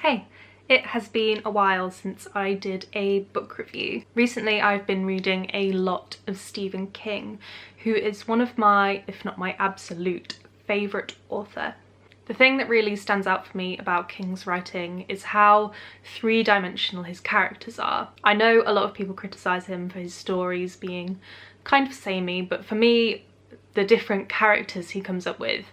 Hey, it has been a while since I did a book review. Recently I've been reading a lot of Stephen King, who is one of my, if not my absolute, favourite author. The thing that really stands out for me about King's writing is how three-dimensional his characters are. I know a lot of people criticise him for his stories being kind of samey, but for me the different characters he comes up with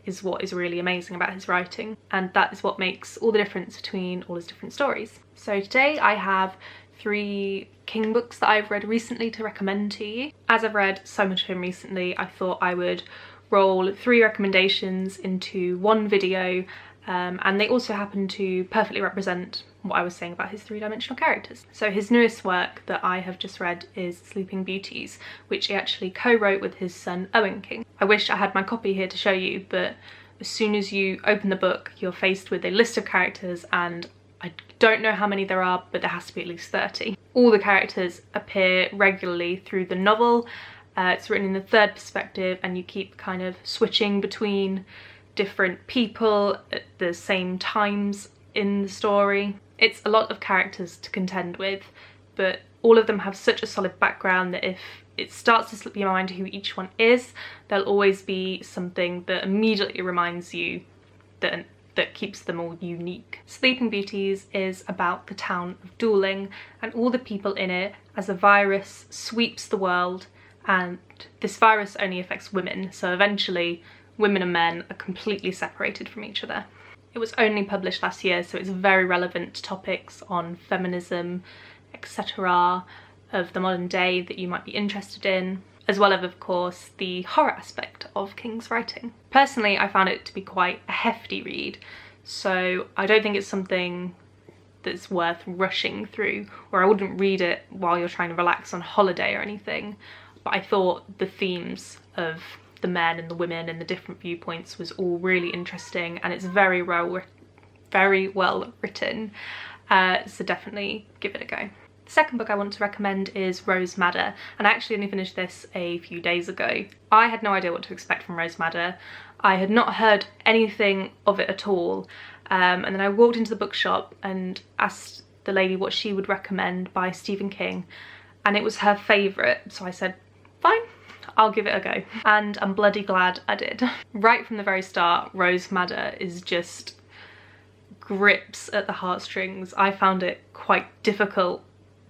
is what is really amazing about his writing, and that is what makes all the difference between all his different stories. So today I have 3 King books that I've read recently to recommend to you. As I've read so much of him recently, I thought I would roll 3 recommendations into one video, and they also happen to perfectly represent what I was saying about his three-dimensional characters. So his newest work that I have just read is Sleeping Beauties, which he actually co-wrote with his son Owen King. I wish I had my copy here to show you, but as soon as you open the book you're faced with a list of characters, and I don't know how many there are, but there has to be at least 30. All the characters appear regularly through the novel. It's written in the third perspective and you keep kind of switching between different people at the same times in the story. It's a lot of characters to contend with, but all of them have such a solid background that if it starts to slip your mind who each one is, there'll always be something that immediately reminds you that keeps them all unique. Sleeping Beauties is about the town of Dooling and all the people in it as a virus sweeps the world, and this virus only affects women, so eventually women and men are completely separated from each other. It was only published last year, so it's very relevant to topics on feminism, etc. of the modern day that you might be interested in, as well as, of course, the horror aspect of King's writing. Personally, I found it to be quite a hefty read, so I don't think it's something that's worth rushing through, or I wouldn't read it while you're trying to relax on holiday or anything. But I thought the themes of the men and the women and the different viewpoints was all really interesting, and it's very well written, so definitely give it a go. The second book I want to recommend is Rose Madder, and I actually only finished this a few days ago. I had no idea what to expect from Rose Madder. I had not heard anything of it at all, and then I walked into the bookshop and asked the lady what she would recommend by Stephen King, and it was her favourite, so I said fine, I'll give it a go, and I'm bloody glad I did. Right from the very start, Rose Madder is just grips at the heartstrings. I found it quite difficult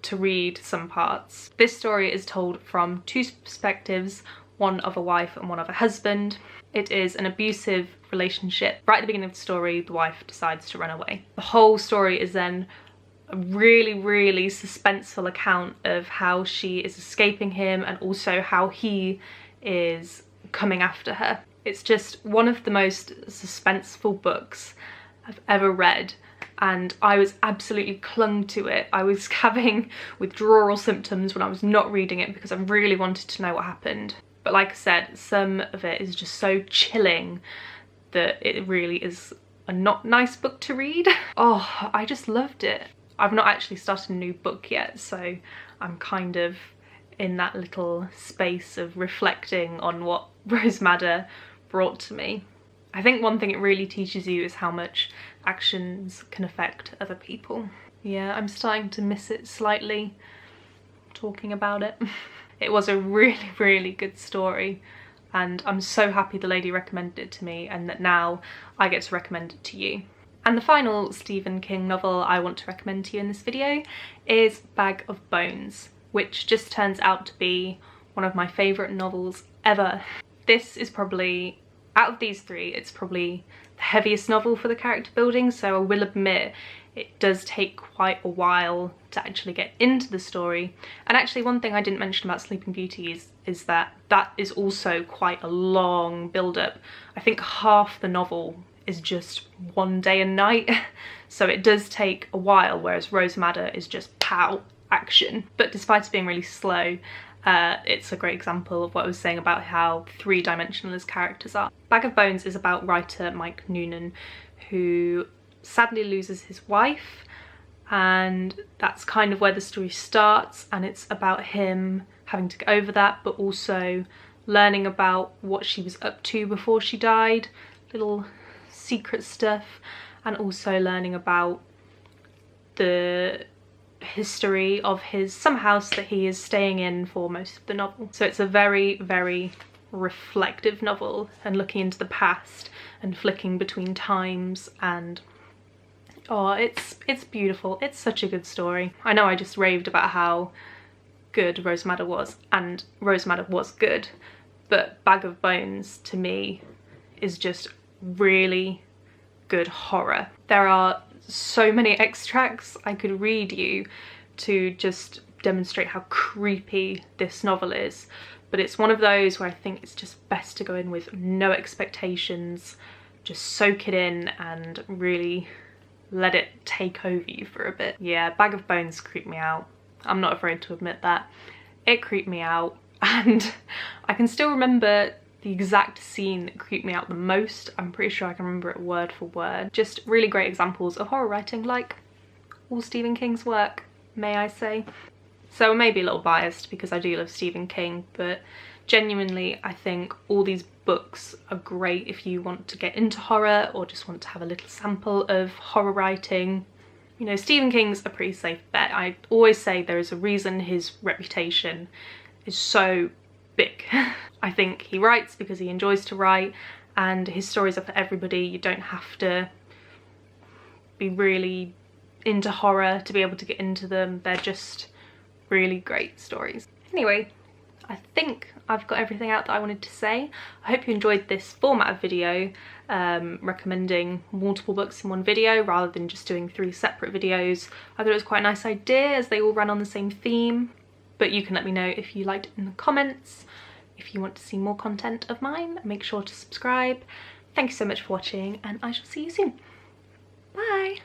to read some parts. This story is told from 2 perspectives, one of a wife and one of a husband. It is an abusive relationship. Right at the beginning of the story, the wife decides to run away. The whole story is then a really suspenseful account of how she is escaping him and also how he is coming after her. It's just one of the most suspenseful books I've ever read, and I was absolutely clung to it. I was having withdrawal symptoms when I was not reading it because I really wanted to know what happened. But like I said, some of it is just so chilling that it really is a not nice book to read. Oh, I just loved it. I've not actually started a new book yet, so I'm kind of in that little space of reflecting on what Rose Madder brought to me. I think one thing it really teaches you is how much actions can affect other people. Yeah, I'm starting to miss it slightly, talking about it. It was a really good story, and I'm so happy the lady recommended it to me and that now I get to recommend it to you. And the final Stephen King novel I want to recommend to you in this video is Bag of Bones, which just turns out to be one of my favourite novels ever. This is probably, out of these 3, it's probably the heaviest novel for the character building, so I will admit it does take quite a while to actually get into the story. And actually one thing I didn't mention about Sleeping Beauties is that that is also quite a long build-up. I think half the novel is just one day and night, so it does take a while, whereas Rose Madder is just pow, action. But despite it being really slow, it's a great example of what I was saying about how three-dimensional his characters are. Bag of Bones is about writer Mike Noonan, who sadly loses his wife, and that's kind of where the story starts, and it's about him having to get over that, but also learning about what she was up to before she died, little secret stuff, and also learning about the history of his summer house that he is staying in for most of the novel. So it's a very, very reflective novel, and looking into the past and flicking between times, and oh, it's beautiful. It's such a good story. I know I just raved about how good Rose Madder was, and Rose Madder was good, but Bag of Bones to me is just really good horror. There are so many extracts I could read you to just demonstrate how creepy this novel is, but it's one of those where I think it's just best to go in with no expectations, just soak it in and really let it take over you for a bit. Yeah, Bag of Bones creeped me out. I'm not afraid to admit that. It creeped me out, and I can still remember the exact scene that creeped me out the most. I'm pretty sure I can remember it word for word. Just really great examples of horror writing, like all Stephen King's work, may I say. So I may be a little biased because I do love Stephen King, but genuinely I think all these books are great if you want to get into horror or just want to have a little sample of horror writing. You know, Stephen King's a pretty safe bet. I always say there is a reason his reputation is so big. I think he writes because he enjoys to write, and his stories are for everybody. You don't have to be really into horror to be able to get into them. They're just really great stories. Anyway, I think I've got everything out that I wanted to say. I hope you enjoyed this format of video, recommending multiple books in one video rather than just doing 3 separate videos. I thought it was quite a nice idea as they all run on the same theme, but you can let me know if you liked it in the comments. If you want to see more content of mine, make sure to subscribe. Thank you so much for watching, and I shall see you soon. Bye!